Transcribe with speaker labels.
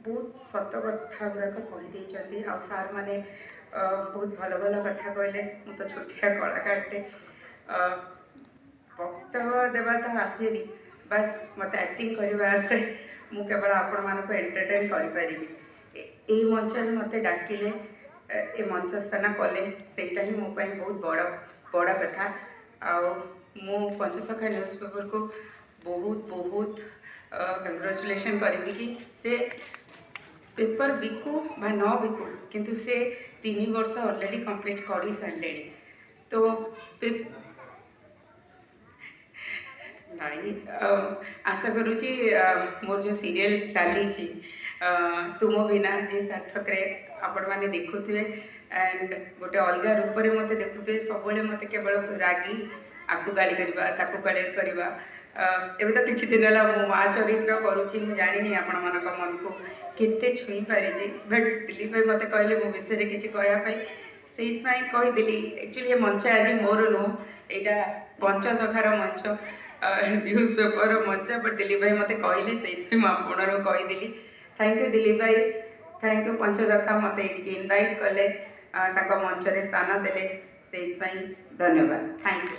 Speaker 1: बहुत सत कथा गुड़ाक कहीदे आ सार मैंने बहुत भल भल कथा कहले मु तो छोटिया कलाकारटे वक्तव्य देवा तो आसेनी बस मत एक्टिंग करवा आसे मु केवल आपण मानक एंटरटेन करी मंच मत डाकिले ए मंच स्थान कले सेटा ही मो बहुत बड़ बड़ कथा मु पंचसखा न्यूज़ पेपर को बहुत बहुत कंग्रेचुलेशन करी कि से पेपर बिकू बा न बिकू किंतु से 3 वर्ष ऑलरेडी कंप्लीट कर सारे तो नहीं आशा करुँची मोर जो सीरियल चली तुम बिना जे सार्थक आपण मैंने देखुए एंड गोटे अलग रूप में मत देखुए सब मत केवल रागी आपको गाली करवा ताको गाली करवा एवं तो किसी दिन है मो माँ चरित्र करुँची मुझे जानी आपण मान मन को केते छुई पारि बट दिलीप भाई मत कहले मो विषय किसी कहवाई से कहीदेली एक्चुअली ये मंच आज मोर नुह यहाँ पंचसखार मंच न्यूज़ पेपर मंच बट दिलीप भाई मत कहले से आपणर कहीदेली थैंक यू दिलीप भाई थैंक यू पंचसखा मत इनवाइट कले मंच स्थान देले से धन्यवाद थैंक यू।